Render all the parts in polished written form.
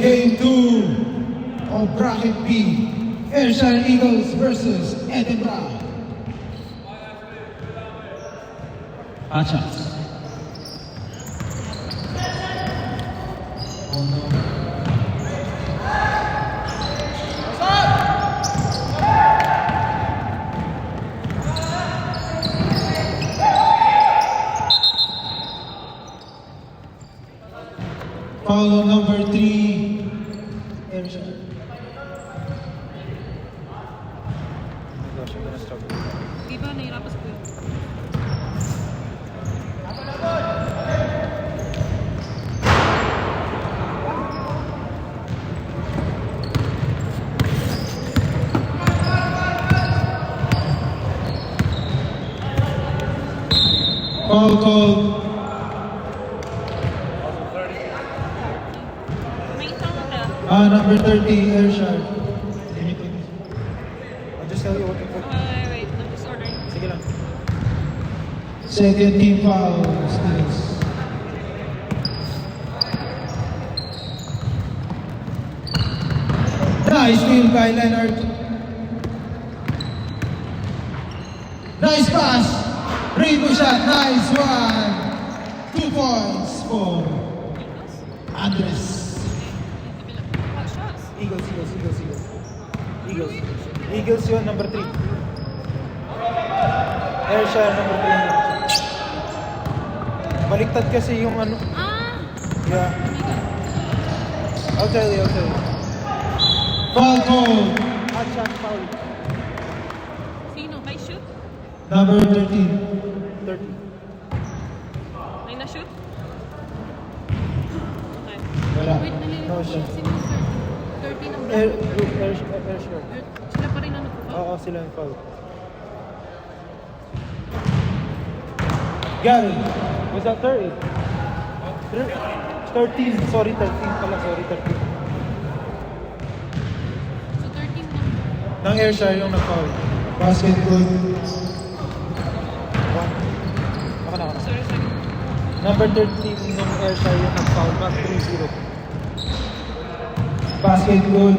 Game 2 of Bracket B, Ayrshire Eagles versus Edinburgh. Achas. Oh no. Foul number 3, Ayrshire. Di ba nahirapas ko yun? Foul call. May sound na. Number 30, Ayrshire. I'll just tell you what to put. Wait. I'm just ordering. Sige lang. Second team foul. Steals. Nice steal by Leonard. Nice pass. Rainbow shot. Nice one. 2 points for Andres. Hot shots. Eagles. Eagles yun, number 3. Ayrshire, number 3. Baliktad kasi yung ano. Yeah. I'll tell you. Foul call. Hot shot foul. Sino? May shoot? Number 13. 30. May na-shoot? Okay. Wala. Wait, nalilito No ko. shot. Sino yung 30 ng Brown? Ayrshire. Sila pa rin ang nagpo-foul. Oo, sila yung foul. Gary. Was that 30? 13. Sorry, 13 pala. Sorry, 13. So 13 na. Ng Ayrshire yung nag-foul. Basket good. Ako na. Sorry. Number 13 ng Ayrshire yung nag-foul. Back 3-0. Basket good.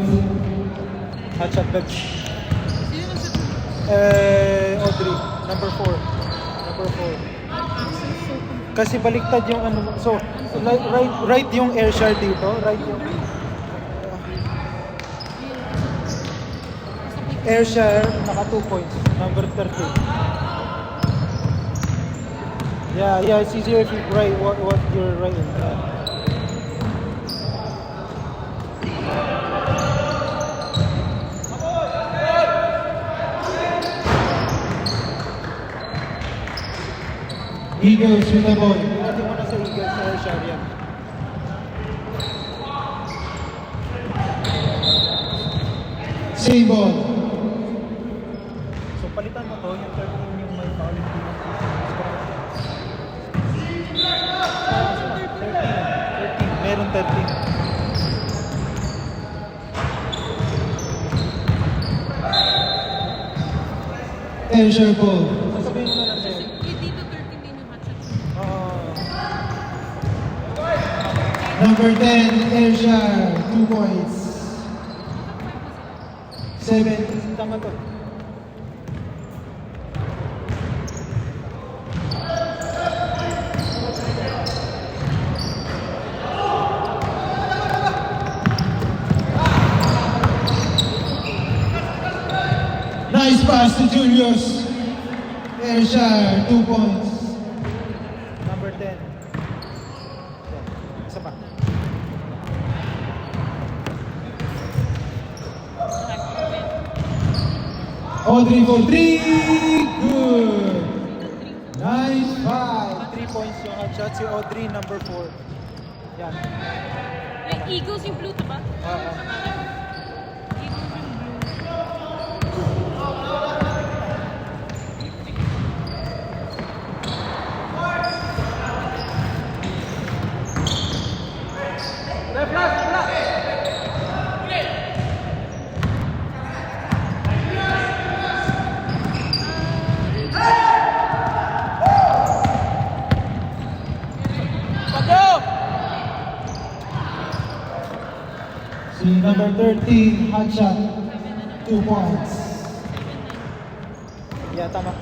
Hot shot back. Sino yung shoot? Audrey. Number 4. Kasi baliktad yung ano. So, right yung Ayrshire dito. Right yung Ayrshire, naka 2 points. Number 30. Yeah, it's easier if you write what you're writing. Eagles with the ball. Pwede mo na sa Eagles sa Ayrshire yan. Same ball. So palitan mo to, yung 13 yung may foul. 13. Meron 13. Ayrshire ball. Sasabihin mo na lang sa'yo. Dito 13 din yung hot shots. Number 10, Ayrshire. 2 points. 7. Tama to. Nice pass to Julius. Ayrshire, 2 points. Number 10. Yan. Isa pa. Audrey for 3. Good. Nice 5. 3 points yung hot shot. Si Audrey, number 4. Yan. Ay, Eagles yung blue to ba? Oo. Eagles yung blue. Si number 13, hot shot, 2 points. Yeah, tama.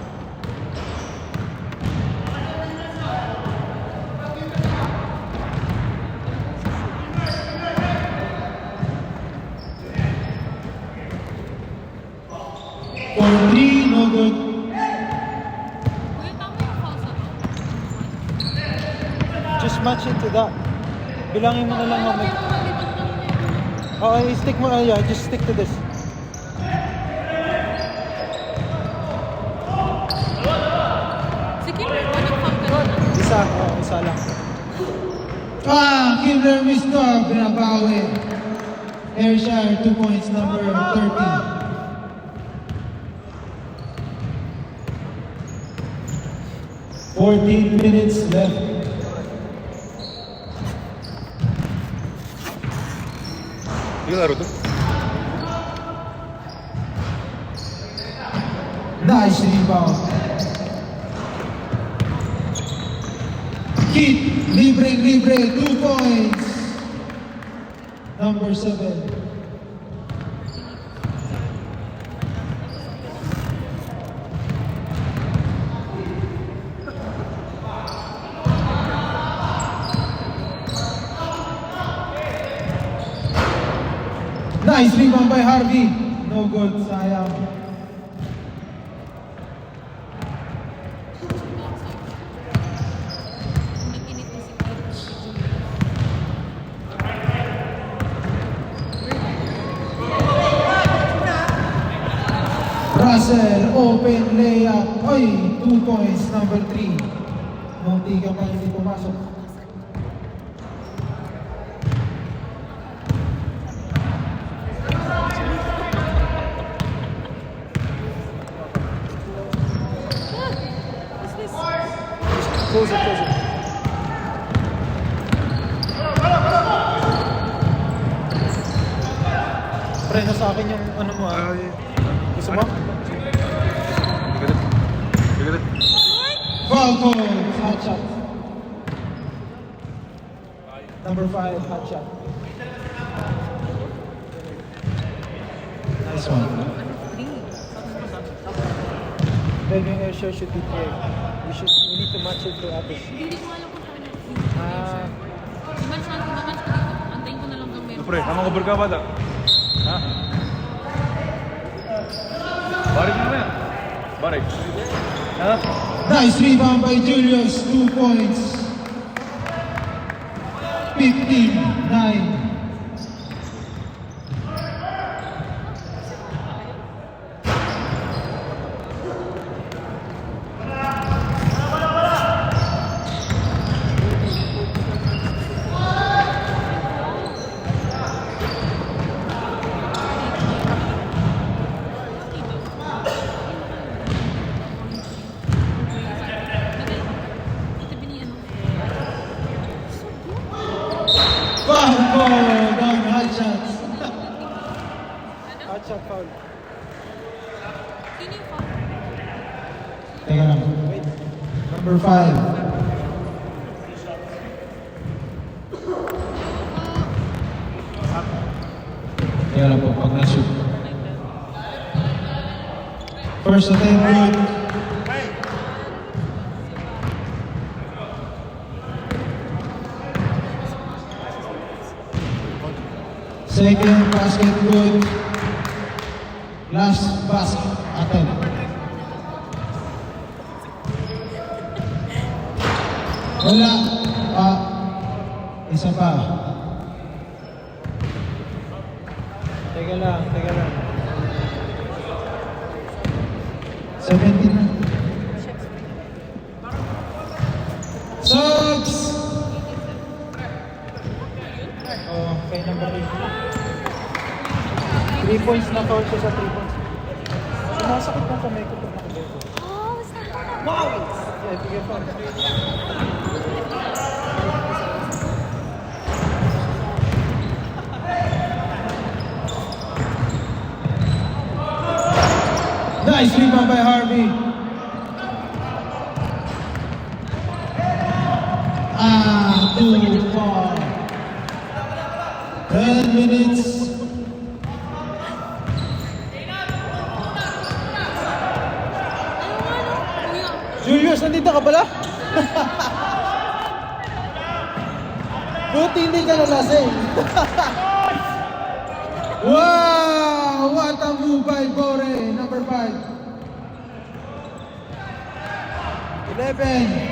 For 3, no good. Kuya, tama yung foul sa to. Just match it to that. Bilangin mo na lang how many. Okay, stick mo. Yeah, just stick to this. Si Kimber ba nag-foul ka na? Isa. Isa lang. Killer Misto, binabawi. Ayrshire, 2 points, number 13. Minutes left. Yung laro to? Nice rebound. Hit, libre, 2 points. Number 7. Nice rebound by Harvey. No good, sayang. Naginit na si Kimber. Russell, open layup. Oy, 2 points, number 3. Munti ka pa hindi pumasok. What's this? Close it, close it. Pre, nasa akin yung ano mo ah. Gusto mo? Bigat. Bigat. Foul call, hot shot. Number 5, hot shot. Nice one. Then yung Ayrshire should be clear. We need to match it to others. Hindi ko alam kung saan yung Ah, match natin, match ko dito. Antayin ko na lang ng meron. Pre, tamang cover ka ba da? Ha? Barik mo na yan. Barik. Ha? Nice rebound by Julius, 2 points. 15-9. Itabi ni ano. Foul call on hot shots. hot shot foul. Sino yung foul? Teka lang. Wait. Number 5. Teka lang po, pag na-shoot. First attempt good. Second basket good. Last basket attempt. Wala. Isa pa. Teka lang, teka lang. 17 na. Subs! Oh, kay number 8. 3 points na foul siya sa 3 points. Sumasakit na kamay ko pag nakabeko. Oh, saan ko na? Wow! Yeah, bigyan pa. Nice rebound by Harvey. Too far. 10 minutes. Kuya. Julius, nandito ka pala? Buti hindi ka nalasing. Wow! What a move by Bore, number 5. 11.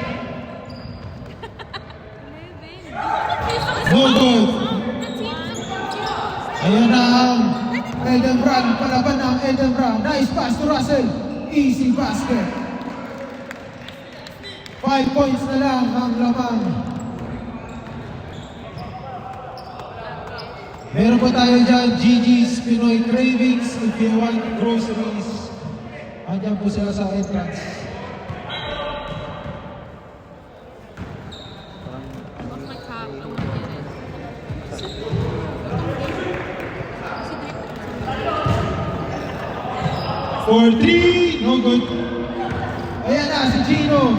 No good. Ayan na ang Eden Brand. Palaban ng Eden Brand. Nice pass to Russell. Easy basket. 5 points na lang ang lamang. Meron po tayo dyan, Gigi's Pinoy Cravings. If you want groceries, andyan po sila sa entrance. Lost my cap. I wanna get it. For 3, no good. Ayan na, si Gino.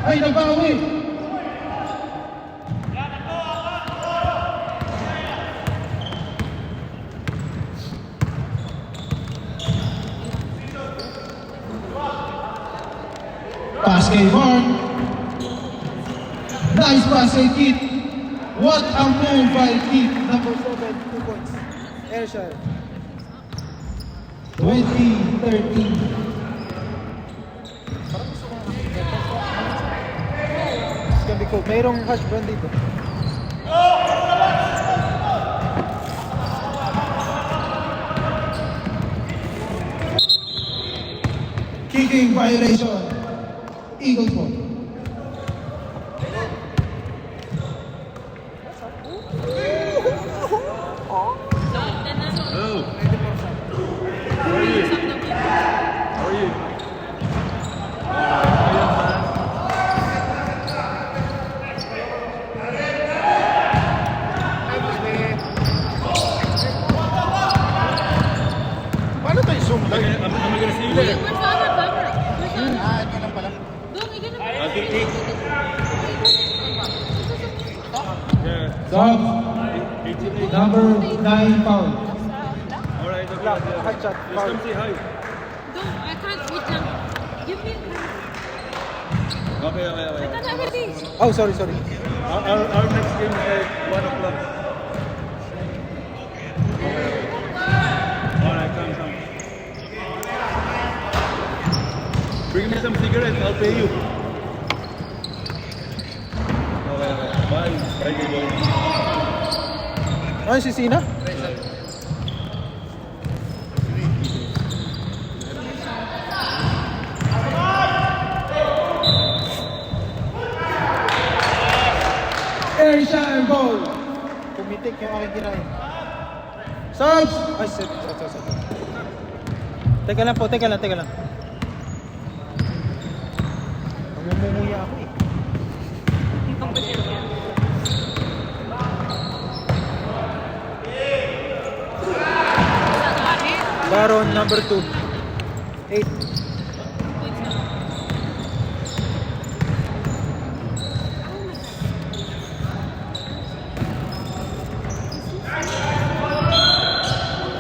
Ay, nabawi. Pass kay Mark. Nice pass kay Kit. What a move by Kit. Number 7, 2 points. Airshire. 20-13. Parang gusto kong It's gonna be cool. Mayroong hash brown dito. Kicking violation. Eagles ball. Hello. How are you? How are you? Paano tayo zoom I'm gonna see you later. Where's the other camera? Where's the other? Ah, ito lang pala. Doon, ikaw na. I'll take 8. Yeah. Sub, 18. number 9 foul. Alright, okay. Black, hot shot, Just foul. come say hi. Don't, I can't reach them. Give me a camera. Okay. I can't have everything. Oh, sorry, sorry. Our next game is at 1 o'clock. Alright, come. Bring me some cigarettes, I'll pay you. Okay. Bye. Bye, boy. Ano si Sina? Airshire ball. Pumitik yung aking kinain. Subs. Ay, set. Teka lang po, teka lang. Namumumuya ako eh. Baron number 2. 8.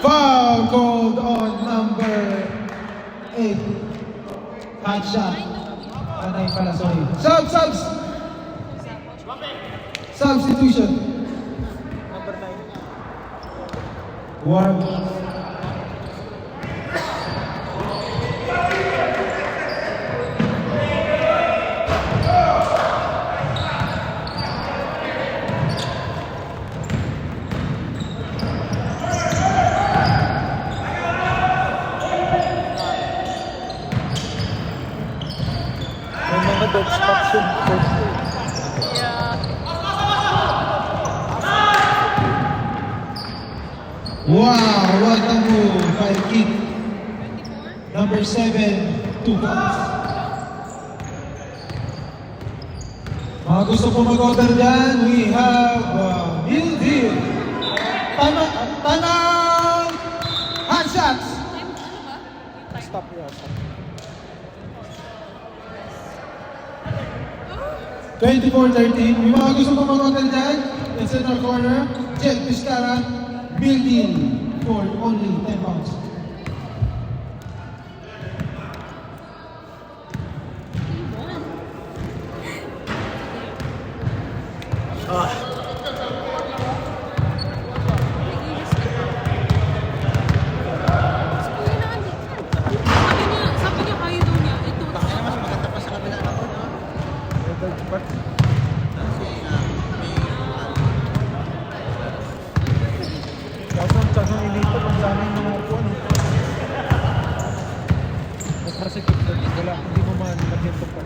Foul called on number 8. Hot shot. Anay pala, sorry. Subs. Substitution. Number 9. Warm. May mga dog spots yun. Yeah. Wow, what a move by Kit. 24? Number 7, 2 points. Mga gusto po mag-order dyan, we have meal deal. Tanang hot shots. Time, ano ba? Yung time. Stop, yeah, stop. 24-13. May mga gusto po mag-order dyan, it's in our corner. Jed Vizcara, building for only 10 pounds. Sabi niya, kaya daw niya. Ito. But, kaso ilito kung saan yung mga upuan. Mas masikip doon. Wala, hindi mo malagyan ito pa.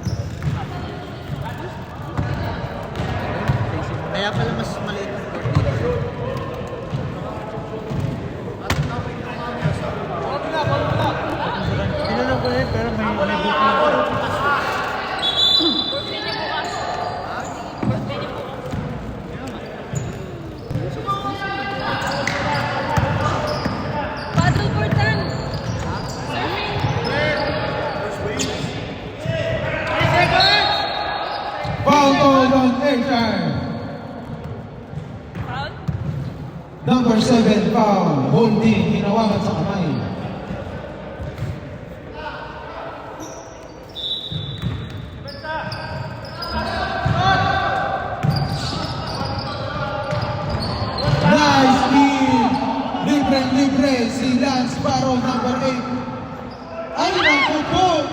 Kaya pala mas maliit ang court dito. Pinanong ko yun, pero may book na. Paddle board dan. Foul called on Ayrshire. Foul? Number 7 foul, holding, hinawakan sa kamay. Nice steal! Libre si Lance Barrow, number 8. Ay, naku po!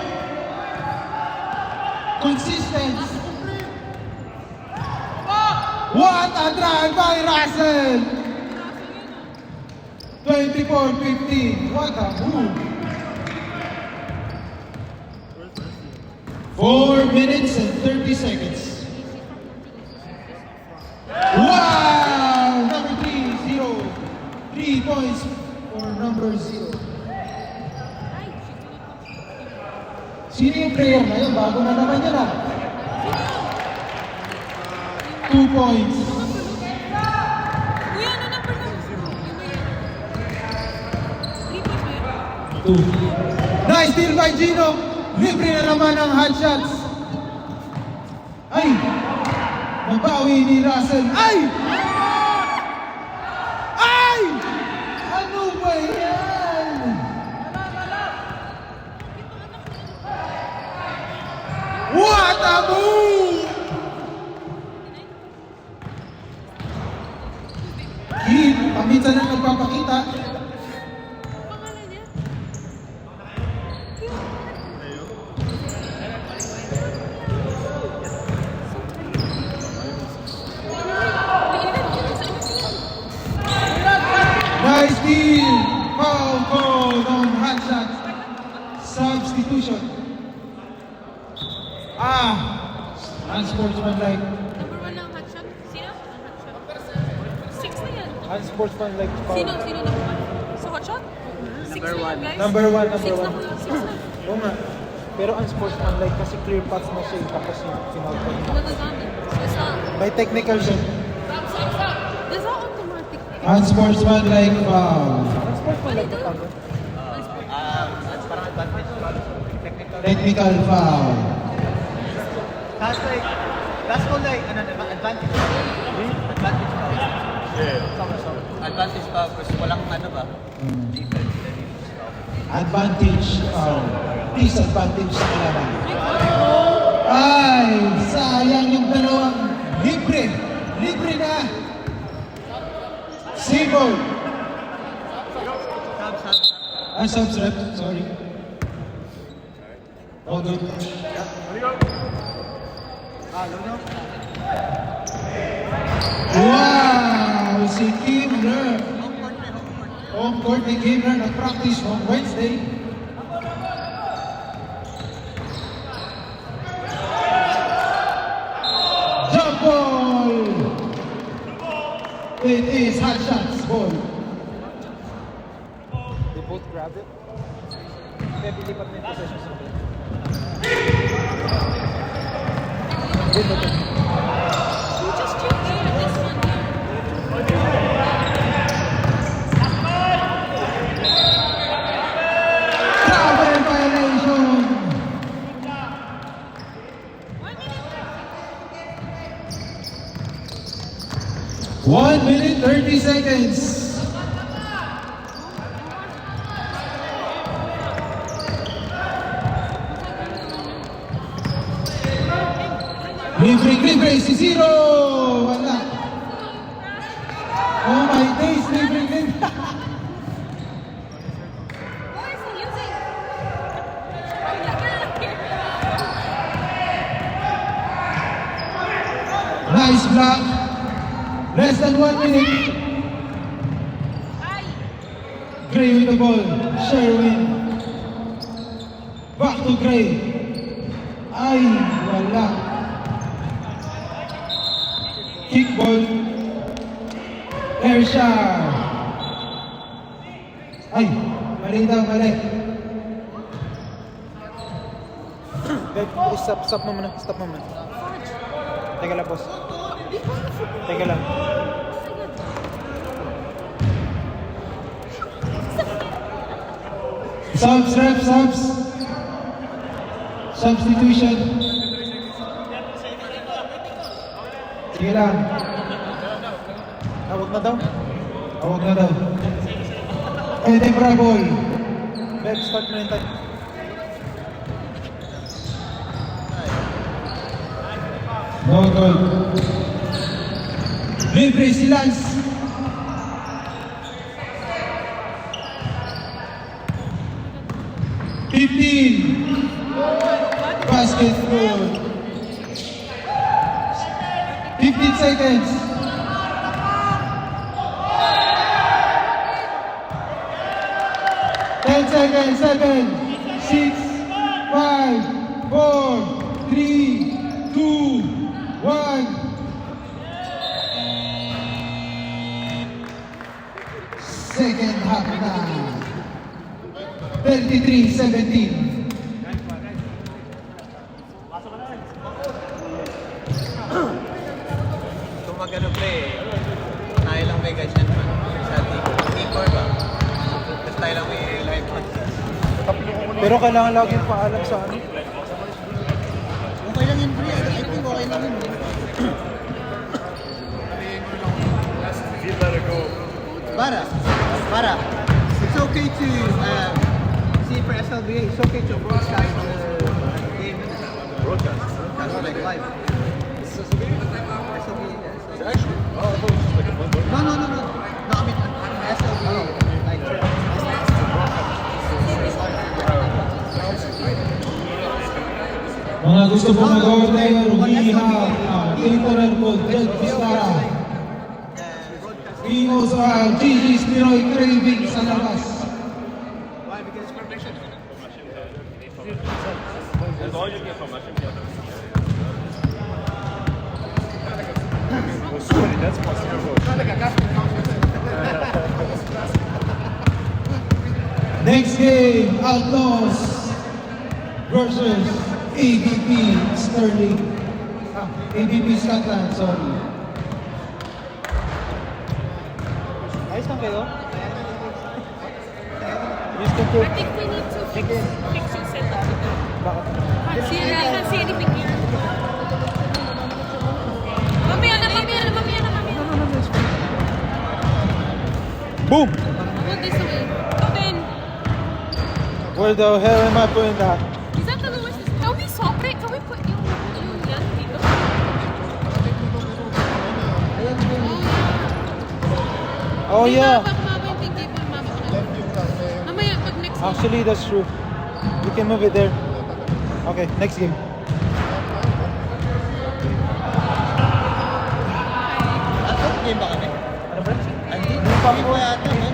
Consistent! What a drive by Russell! 24-15. What a move! 4 minutes and 30 seconds. Wow! Number 3-0. 3 points for number 0. Sino yung player na yun? Bago na naman yun ah. 2 points. Kuya, ano number na? 3 points ba yun? 2. Nice steal by Gino. Libre na naman ang hot shots. Ay! Nabawi ni Russell. Ay! Ay! Ano ba yan? What a move! Kid, paminsan na nagpapakita. Pangalan niya? Nice steal! Foul called on hot shot. Substitution. Unsportsmanlike. Number 1 lang hotshot. Sino? Ang hotshot. 6 na yan. Unsportsmanlike foul. Sino number 1? Sa hotshot? 6 na yan, guys. Number 1, number 6 na 1. po yun, 6 na. Oo nga. Pero unsportsmanlike kasi clear paths na siya tapos yung final pa niya. Nagagana. So, isa. May technical siya. That's all automatic. Unsportsmanlike foul. Unsportsmanlike na foul. Parang advantage pa. Technical. Technical foul. That's called like, ano naman, advantage pa. Advantage pa. Advantage pa, kasi walang ano ba? Defense. Advantage foul. Disadvantage sa kalaban. Ay, sayang yung dalawang libre. Libre na. Sable. Subs rep, sorry. All good. Wow! Si Kimler. Home court ni Kimler nag-practice on Wednesday. Jump ball! It is hot shots ball. They both grabbed it. Kaya dilipat na yung possession sa akin. You just took care of this one here. Travel violation. 1 minute. 1 minute 30 seconds. Libre, si Zero! Wala. Oh my days, libre. Boy, is he using? Nice block. Less than 1 minute. Ay! Gray with the ball. Sherwin. Back to Gray. Ay, wala. Kick ball. Ershar. Ay, mali daw, mali. Beb, stop mo muna. Teka lang, boss. Teka lang. Subs, ref, subs. Substitution. Sige lang. Huwag na daw. Huwag na daw. Pwede bravol. Beb, start mo na yung time. No goal. Libre si Lance. Basket goal. 15 seconds. 10 seconds. 7, 6, 5, 4, 3, 2, 1. Second half na. 33-17. Kung mag-ano play, tayo lang may ganyan pa. Sa T4 ba? Tapos tayo lang may live match. Pero kailangan laging paalam sa ano. Okay lang yun, Bri. I think okay lang yun. He let it go. Para. It's okay to see for SLBA. It's okay to broadcast the game. Broadcast. That's like live. SLBA. It's actually. Oh, I thought it was just like a fun book. No. No, I mean SLBA. Like Mga gusto pong mag-order, we have caterer called Jed Vistara. We also have Gigi's Pinoy Craving sa labas. why? Because it's permission. As long as you get from my ship, well, sweaty, that's my terrible. Next game, Outlaws versus ABP Sterling. ABP Scotland, sorry. Ayos lang kayo? Yes, thank you. I think we need to fix yung setup. Bakit? I can't see anything here. Mamaya na. Boom! Go this way. Open. Where the hell am I putting that? Is that the lowest? Can we swap it? Can we put yung yan dito? Oh yeah. Baka mababa yung big table, mababa na. Mamaya, pag next game. Actually, that's true. We can move it there. Okay, next game. Game ba kami? Ano ba? Hindi pa po yata, man.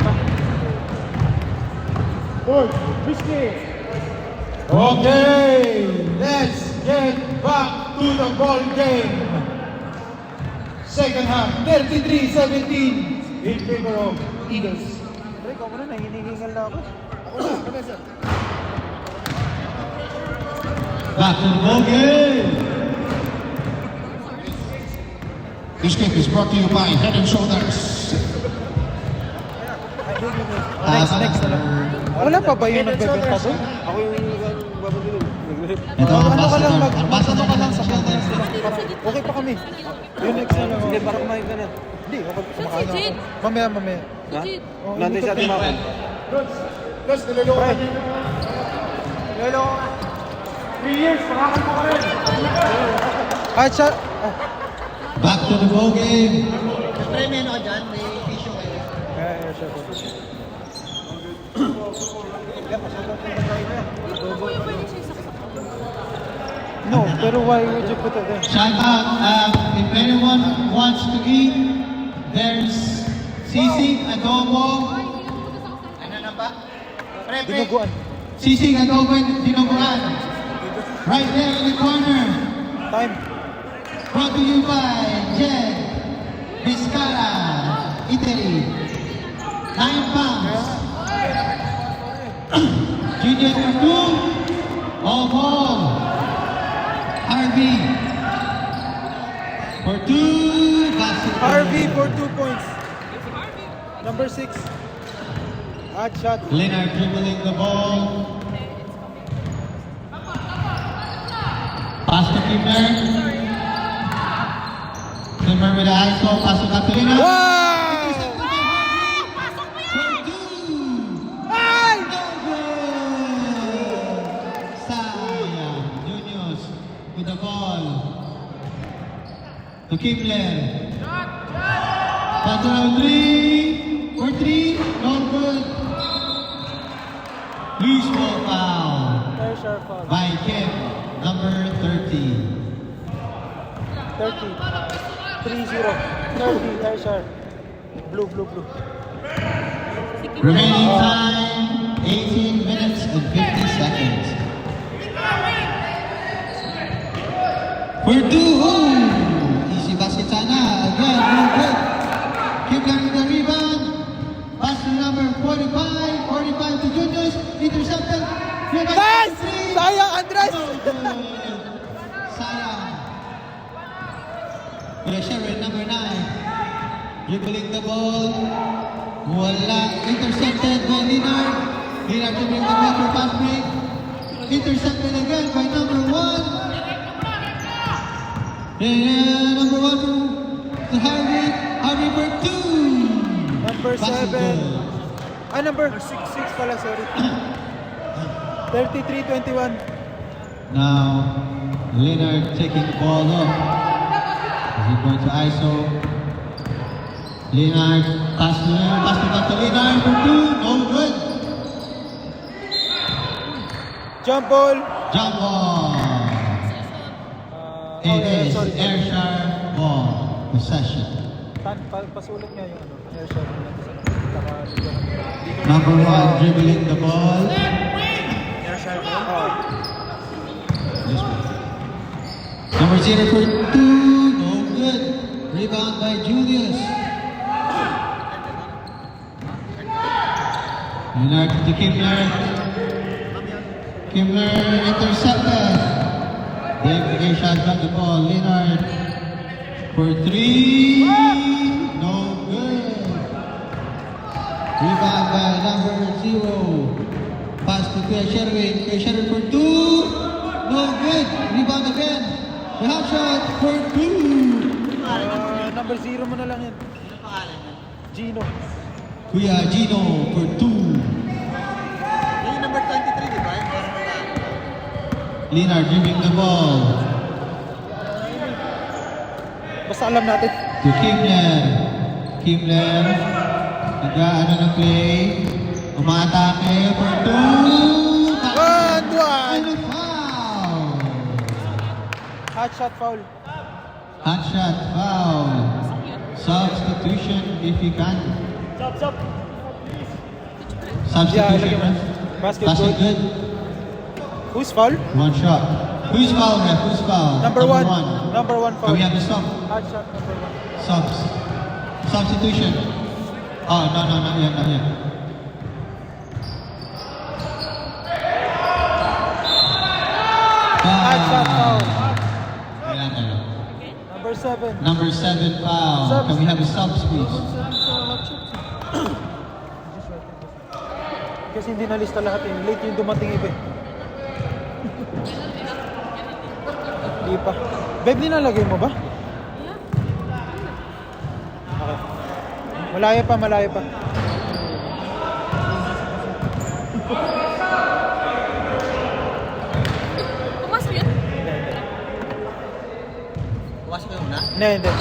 Okay, let's get back to the ball game. Second half, 33-17 in favor of Eagles. Pre, ikaw muna, nanginingal na ako. Back to the ball game. This game is brought to you by Head and Shoulders. Next na lang. Wala pa ba yung nagbebenta doon? Ako yung babalik. Ito ang Ano ka lang, ambassador. mag-ano Ambassador ka Head lang and sa Shoulders. Okay pa kami. Yung next na lang. Hindi, para kumain ka na. Hindi, Hindi, ako Saan si kumakain ako. Jade? Mamaya, mamaya. Si Jade. Oh, Nandun hindi sa ka- ating mga. Ah, siya. Back to the ball game. Siyempre may ano ka dyan, may tissue kayo. Siya. Yung kuya pwede siya isaksak. No, pero why would you put it there? Shout out, if anyone wants to eat, there's sisig adobo. Ano na ba? Pre, pre. Dinuguan. Sisig adobo and dinuguan. Right there in the corner. Time. Brought to you by Jed Vizcara, Italy. 9 pounds. Junior for 2. All ball. Harvey. For 2. Basketball. Harvey for 2 points. Number 6. Hot shot. Leonard dribbling the ball. Pass to Kimmer. Kimmer with the ISO. Pass to Catalina. Wow! For 2. Ay! No good! Sayang. Juniors with the ball. To Kimler. Pass to 3. For 3. No good. Loose ball foul Very sharp foul. by Kim, number 30. 30. 3-0. 30. Very sharp. Blue. Remaining time, 18 minutes and 50 seconds. For 2. Easy basket sana. Again, no good. Kim getting the rebound. Pass to number 45. 45 to Juniors. Intercepted. Nice! Sayang, Andres! No good. Sayang. With a Sherrod, number 9. Dribbling the ball. Wala. Intercepted by Leonard. Leonard dribbling the ball for fast break. Intercepted again by number 1. And number 1 to Harvey. Harvey for 2. Number Passing 7. good. Ah, number 6 pala, sorry. 33-21. Now, Leonard taking the ball up. Is he going to ISO? Leonard, pass to Leonard for 2. No good. Jump ball. Jump ball. It is sorry. Ayrshire ball. Possession. Pasulit nga yung ano. Air shot nila. Dito. Number 1 dribbling the ball. Oh. This one. Number 0 for 2. No good. Rebound by Julius. Leonard to Kimler. Kimler intercepted. Dave Ayrshire got the ball. Leonard for 3. No good. Rebound by number 0. Pass to Kuya Sherwin. Kuya Sherwin for 2. No good. Rebound again. The hot shot for 2. Number 0 mo na lang yan. Ano pangalan niya? Gino. Kuya Gino for 2. Yung number 23, di ba? Yung parang wala. Leonard dribbling the ball. Basta alam natin. To Kimler. Kimler. Nag-ano ng play. Umatake for 2. One, two, And a foul. Hot shot foul. Hot shot foul. Substitution if you can. Substitution. Basket Basket good. good. Who's foul? One shot. Who's foul, ref? Who's foul? Number 1. Number 1 Can foul. we have the stop? Hot shot number 1. Subs. Substitution. Oh, no, not yet, not yet. Hot shot foul. Ayan, ayan. Number 7. Number 7 foul. Subs. Can we have a subs, please? Kasi hindi nalista lahat eh. Late yung dumating iba eh. Hindi pa. Babe, ninalagay mo ba? Yeah. Okay. Malayo pa, malayo pa. Pumasok yun? Pumasok yung na. Hindi.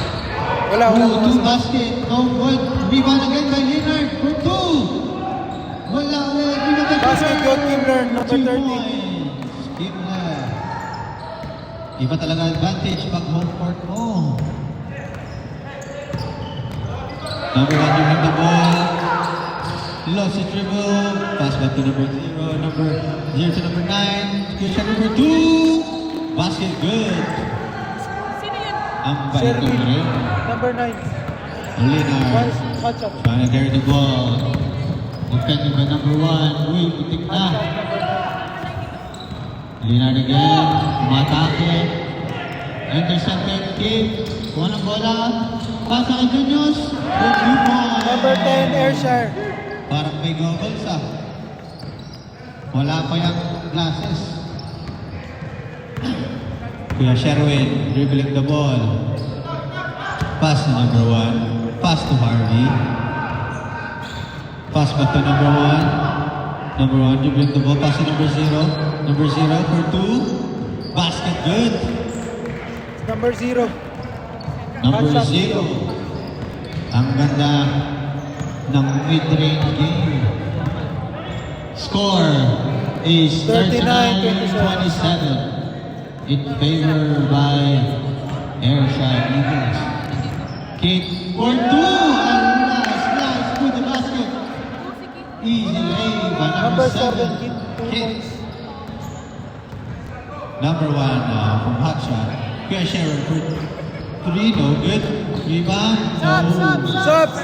Wala. Two basket. No good. Rebound again by Leonard for 2. Wala ulit. Rebound by Basket, good Kimler, number 2 30. points. Kimler. Iba talaga advantage pag home court mo. Number 1 dribbling the ball. Lost the dribble. Pass back to number 0. Number 0 to number 9. Good shot number 2. Basket good. Sino yun? Ang bait ko Sherwin, rin. number 9. Leonard. Hot shot. Trying to carry the ball. Defended by number 1. Uy, putik na. Leonard again. Umatake. Intercepted. Kick. Walang bola. Pasa kay Junius. Good 2 points. Number 10, Ayrshire. Parang may goggles ah. Wala pa yung glasses. Kuya Sherwin dribbling the ball. Pass to number 1. Pass to Harvey. Pass back to number 1. Number 1 dribbling the ball. Pass to number 0. Number 0 for 2. Basket good. Number 0. Number Hot shot. 0. Ang ganda ng mid-range game. Score is 39-27 in favor by Ayrshire Eagles. Kick for 2. Nice to the basket. Easy lay by Number number 7, 7. 2 Kick. points. Number 1 from Hot Shot. Kuya Sharon for 3. No good. Rebound. No. Subs!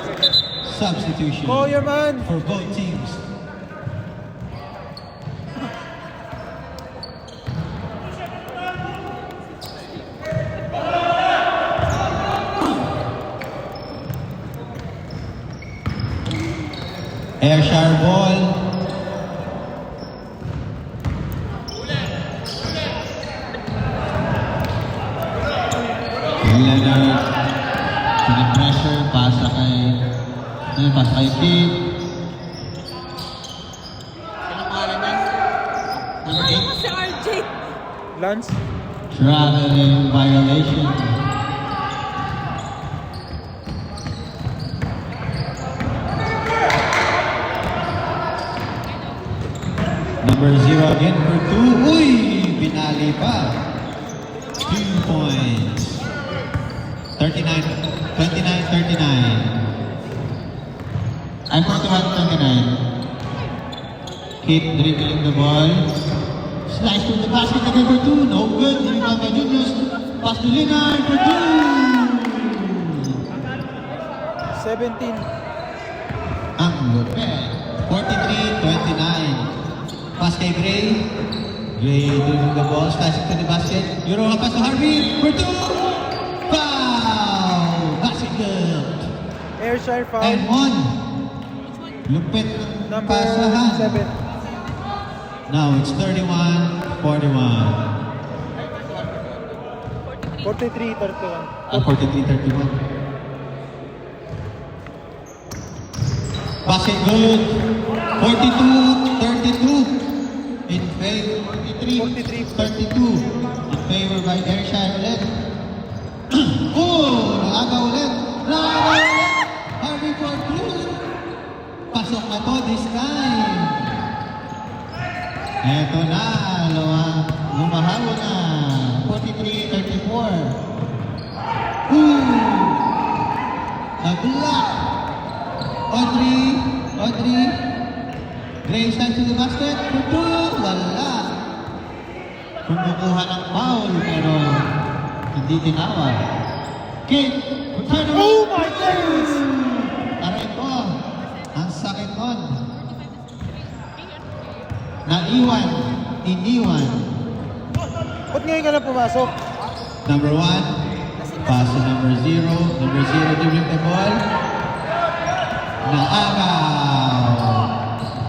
Substitution Call your man. for both teams. Ayrshire ball. Leonard. Pressure. Pasa kay Kid. Anong pangalan niya? Number Ano ko si RJ? Lance. Traveling violation. Number 0 again for 2. Uy! Binali pa. 2 points. 29-39. I'm 41-29. Keep dribbling the ball. Slice to the basket again for 2. No good. Rebound by Junius. Pass to Leonard for 2. 17. Ang lupet. 43-29. Pass kay Gray. Gray dribbling the ball. Slicing to the basket. Euro pass to Harvey for 2. Foul! Basket good. Ayrshire foul. And 1. Lupit ng Number pasahan. 7. Now it's 31-41. 43, 31. 43-31. Basket good. 42-32. In favor. 43-32. In favor by Ayrshire ulit. Oh! Naaga ulit. Harvey for 2. Pasok na to this time. Eto na. Lumahawa na. 43-34. Nag-block. Audrey. Gray side to the basket. Wala. Kumukuha ng foul pero hindi tinawag. Kid. Oh my goodness! Aray ko. Ang sakit nun. Iniwan. Ba't ngayon ka na pumasok? Number 1. Pass to number 0. Number 0 dribbling the ball. Naagaw.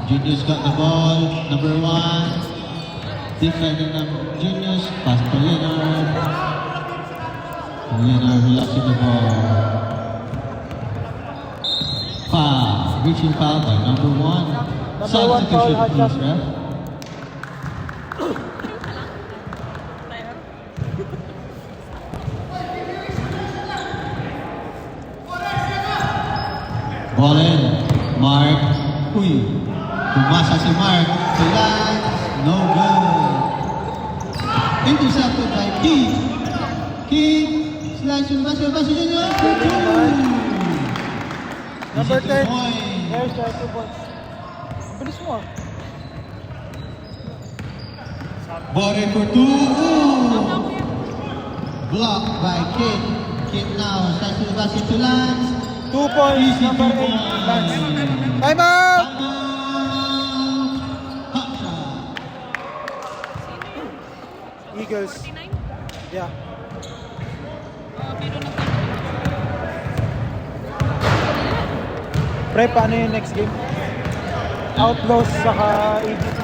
Junius got the ball. Number 1. Defending number Junius. Pass to Leonard. Leonard relaxing the ball. Foul. Reaching foul by number 1. Number 1 foul, hot Substitution, shot. please, ref. Ball in. Mark. Uy. Pumasa si Mark. Relax. No good. Intercepted by Keith. Keith. Slice yung basket. Basket yun. Number Easy 10. point. There's 2 points. Bilis mo ah. Ball in for 2. Ooh. Blocked by Kid. Kid now. Slice to the basket to Lance. 2 points. Easy Number 8. 2 points. Lance. Time out! Hot shot. Eagles. 49? Yeah. Pero Pre, paano yung next game? Outlaws saka Eagles.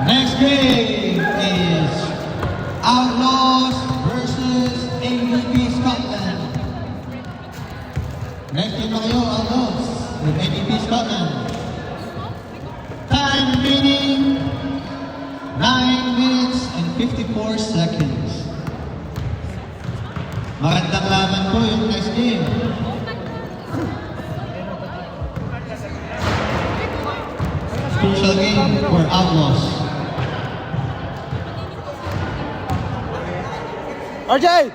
Next game is Outlaws versus AVP Scotland. Next game na kayo, Outlaws with AVP Scotland. Time remaining 9 minutes and 54 seconds. Magandang laban po yung next game. Crucial game for Outlaws. RJ!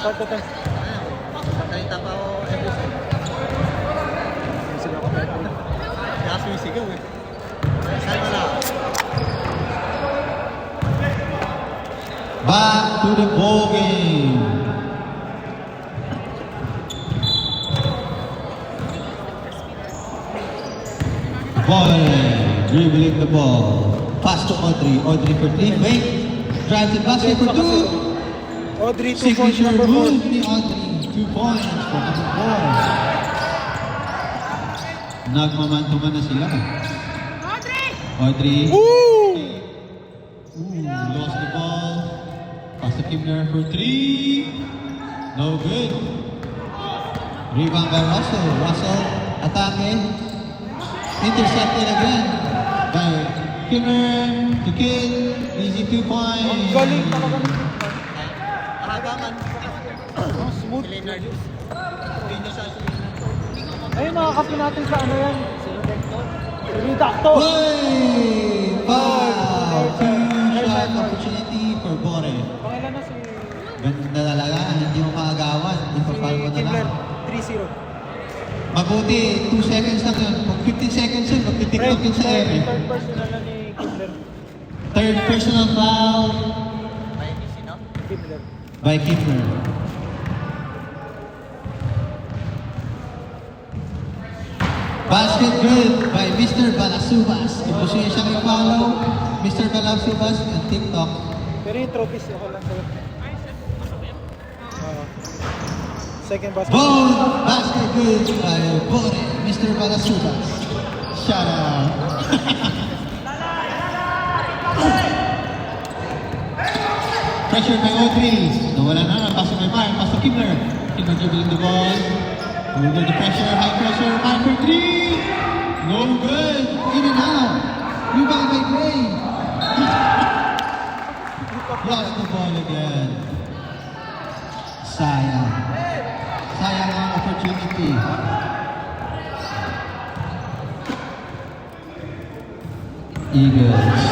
Start the time. Salita pa ako every time. Kaya sumisigaw eh. Saan mo na? Back to the ball game. Boy, dribbling the ball. Pass to Audrey. Audrey for 3. Wait. Drives the basket for 2. Audrey, 2 points. Signature Number 4. move ni Audrey. 2 points for number 4. Nagmaman-tuman na sila. Audrey. Woo! Ooh, lost the ball. Pass to Kimler for 3. No good. Rebound by Russell. Russell, atake. Intercepted again by Kimler to Kid. Easy 2 points. Ang galing talaga ng Ahabangan. oh, smooth. Leonard. Hindi niya siya Ayun, nakakapin natin sa ano yan. Redacto. Hey! Foul! Two-shot opportunity for Bore. Pangilan na si Ganda talaga, hindi mo kaagawan. Ipa-foul mo na Kimler. lang. 3-0. Mabuti, 2 seconds lang yun. Kung 15 seconds yun, magtitiktok yun sa ere. Third personal na ni Kimler. Third personal foul may busy na. Kimler. by Kimler. Basket good by Mr. Balasubas. Kung gusto niya siyang i-follow, Mr. Balasubas on TikTok. Pero yung trophies, ako lang sa'yo. Second basket. Both basket good by Bore, Mr. Balasubas. Shout out. Pressure by Audrey. Nawala na. Pass by Mark. Pass to Kimler. Kimler dribbling the ball. Under the pressure. High pressure. Mark for 3. No good. In and out. Rebound by Gray. Lost the ball again. Sayang. Sayang ang opportunity. Eagles.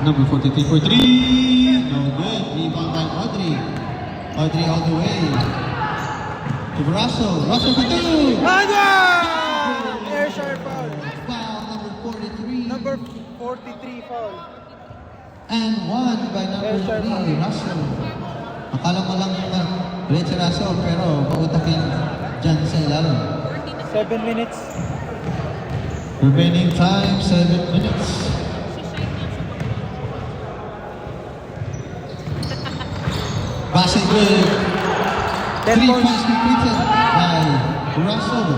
Number 43 for 3. No good. Rebound by Audrey. Audrey all the way. To Russell. Russell for 2. Ano? Air sharp foul. Foul number 43. Number 43 foul. And 1 by number 3, Russell. Akala mo lang red si Russell, pero pautakin dyan sa ilalim. 7 minutes. Remaining time, 7 minutes. Basket good. 10 3 points. points completed by Russell.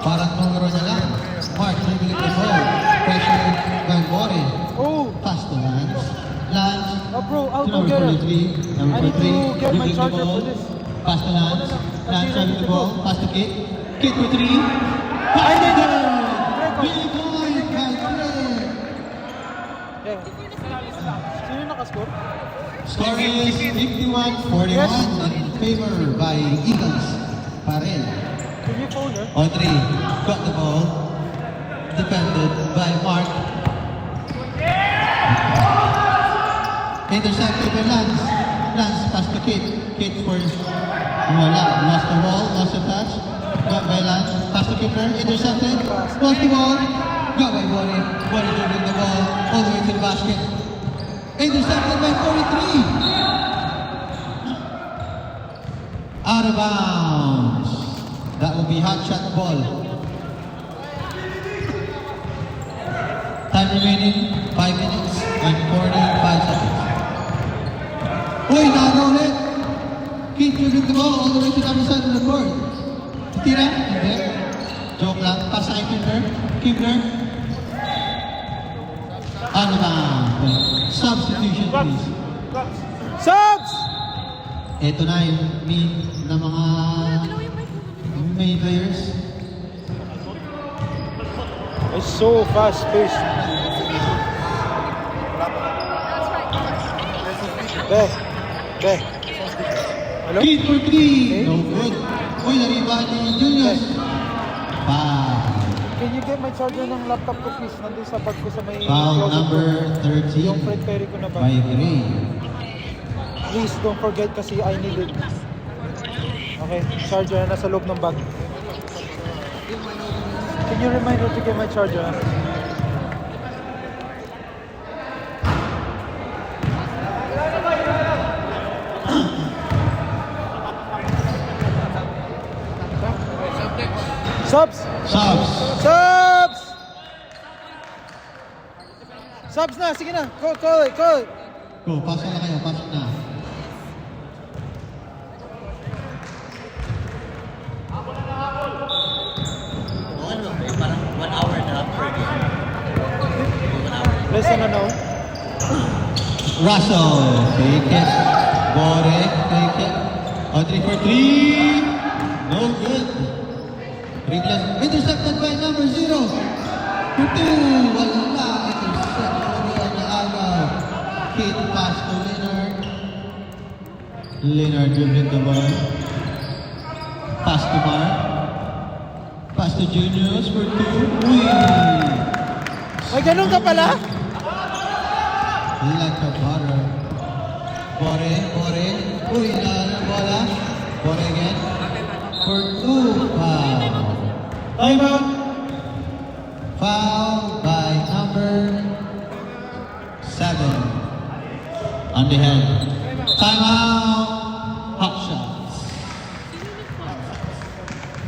Parang numero niya lang. Mark dribbling the ball. Pressure by Bore. Oh! Pass to Lance. I'll to go number get it. 43. Number I need 43. to get my dribbling the charger ball. for this. Pass to Lance. Lance driving the ball. Pass to Kit. Kit for 3. I did it. Big point by Craig. Yeah. Sino nakascore? Score is 51-41 in favor by Eagles. Parel. Can you phone her? On 3. Got the ball. Defended by Mark. Intercepted by Lance. Lance pass to Kit. Kit scores. Wala. Lost the ball. Lost the touch. Got by Lance. Pass to Kipper. Intercepted. Lost the ball. Got by Bonnie. Bonnie dribbling the ball all the way to the basket. Intercepted by 43. Out of bounds. That will be hot shot ball. Time remaining 5 minutes and 45 seconds. Uy, nagaw ulit. Keep dribbling the ball all the way to the other side of the court. Tira? Hindi. Joke lang. Pass sa Kibler. Kibler. Out of bounds. Substitution please. Subs! Ito na yung need ng mga main players. It's so fast paced. Be. Hello? Kid for 3. No good. Uy, nariba ni Junius. Can you get my charger ng laptop ko please? Nandun sa bag ko sa may Foul closet number ko. 13 Yung Fred Perry ko na by bag. Gray. Please don't forget kasi I need it. Okay, charger na nasa loob ng bag. Can you remind her to get my charger? Subs! Subs. Subs! Subs na! Sige na! Call it! Go, pasok na kayo. Pasok na. Parang 1 hour na lang per game. 1 hour. Less than an hour. Russell. Take it. Bore. Take it. On 3 for 3. No good. Ringles. Intercepted by number 0. 2. Wala. Intercepted na agaw. Kid pass to Leonard. Leonard dribbling the ball. Pass to Mark. Pass to Juniors for 2. Uy! Ay, ganun ka pala? Like a butter. Bore. Uy, bola. Bore again. For 2. Foul. Time out. Foul by number 7. On the head. Timeout. Hot shots.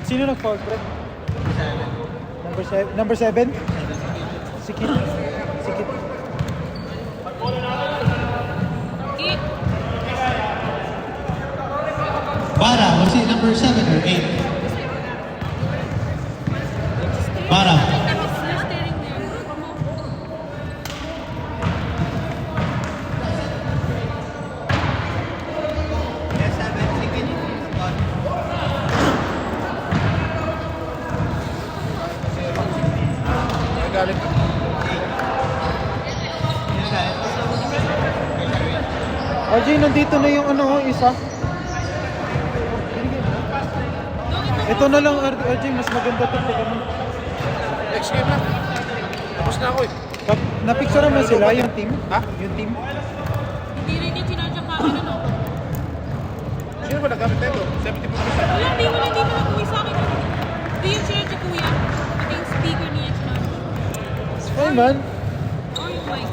Sino nag-foul, Fred? Number 7? Sikit. Kit. Bara, was it number 7 or 8? Bara. Staring there. Yes, 7 seconds. RJ, nandito na yung isa. Ito na lang, RJ, mas maganda to pag ano. Next game na. Tapos na ako eh. Napicture mo sila, yung team? Ha? Yung team? Hindi rin yung sinadya camera, no? Sino ba nagamit na ito? 70%. Wala, hindi mo nag-uwi sa akin. Hindi yung sinadya kuya. Ito yung speaker niya. It's fine, man. Oh, yung mic.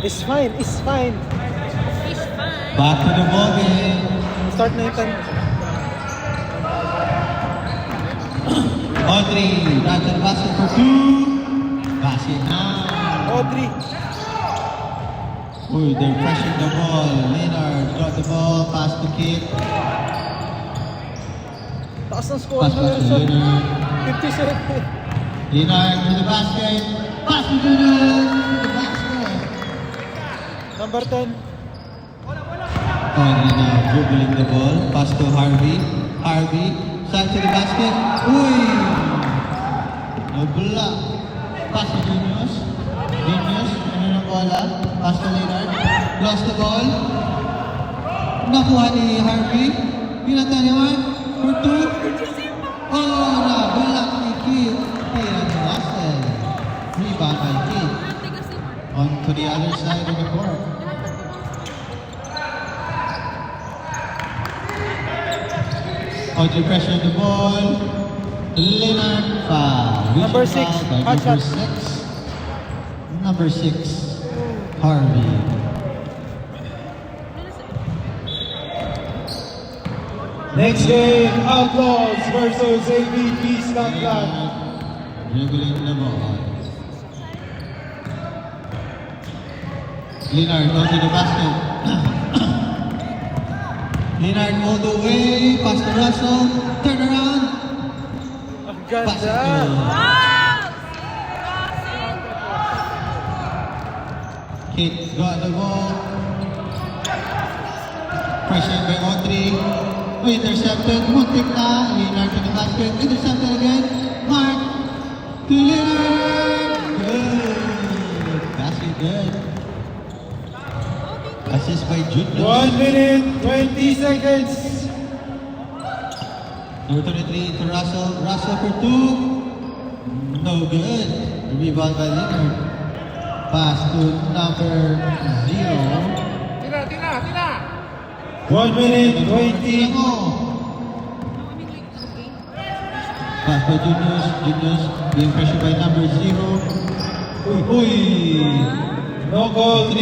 It's fine. Fish fine. Back to the ball game. Start na yung time. Audrey, right to the basket for 2. Basket now. Audrey. Uy, they're pressing the ball. Leonard got the ball, pass to Kid. Taas ng score Pass na back to Lerson. Leonard. 57. Leonard to the basket. Pass to Junior. To the basket. Number 10. Audrey now dribbling the ball. Pass to Harvey. Harvey, side to the basket. Uy! No block. Pass to Junius. Junius, ano ng bola? Pass to Leonard. Lost the ball. Nakuha ni Harvey. Pinata naman. For two. Oh, na-block ni Kid. Tira ni Russell. Rebound by Kid. On to the other side of the court. Audrey pressure the ball. Leonard foul. Number Reaching 6, foul by hot shot. Number 6, Harvey. Next game, Outlaws versus AVP Scotland. Dribbling the ball. Leonard onto the basket. Leonard all the way. Pass to Russell. Turn around. Ang Pass it ganda. to Wow! Kate got the ball. Pressure by Audrey. Oh, intercepted. Muntik na. Leonard to the basket. Intercepted again. Mark to Leonard. Good. Basket good. Assist by Junior. 1 minute, 20 seconds. Number 23 to Russell. Russell for two. No good. Rebound by Leonard. Pass to number 0. 1 minute, 20. Pass by Junius. Junius being pressured by number 0. Uy! No goal. 3.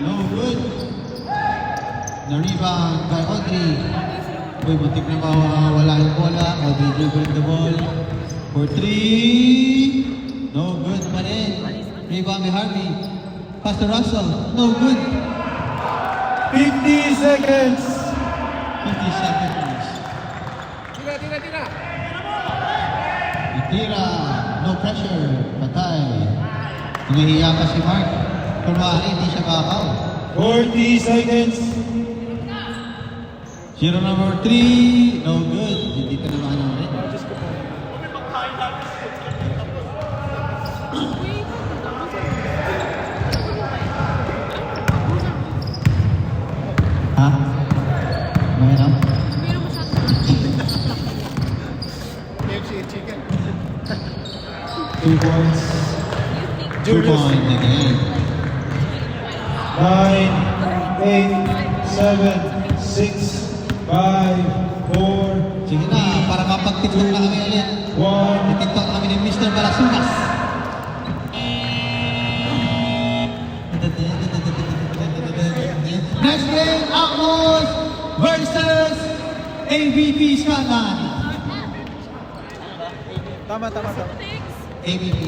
No good. Na rebound by Audrey. Uy, muntik na mawawala yung bola. Audrey dribbling the ball. For 3. No good pa rin. Rebound by Harvey. Pass to Russell. No good. 50 seconds. 50 seconds. Tira. No pressure. Patay. Tumahiya pa si Mark. Kung maaari, hindi siya kakaw. 40 seconds. Zero number 3. No good. Hindi ka naman ano rin. Ha? Mayroon? Pero masyado. KFC chicken. 2 points. 2 points again. 9, 8, 7, 6, 5, 4, Sige na, para mapag-tiktok na kami ulit. 1. Tiktok kami ni Mr. Balasunas. Next game, Akmos versus AVP Scotland. Tama. AVP.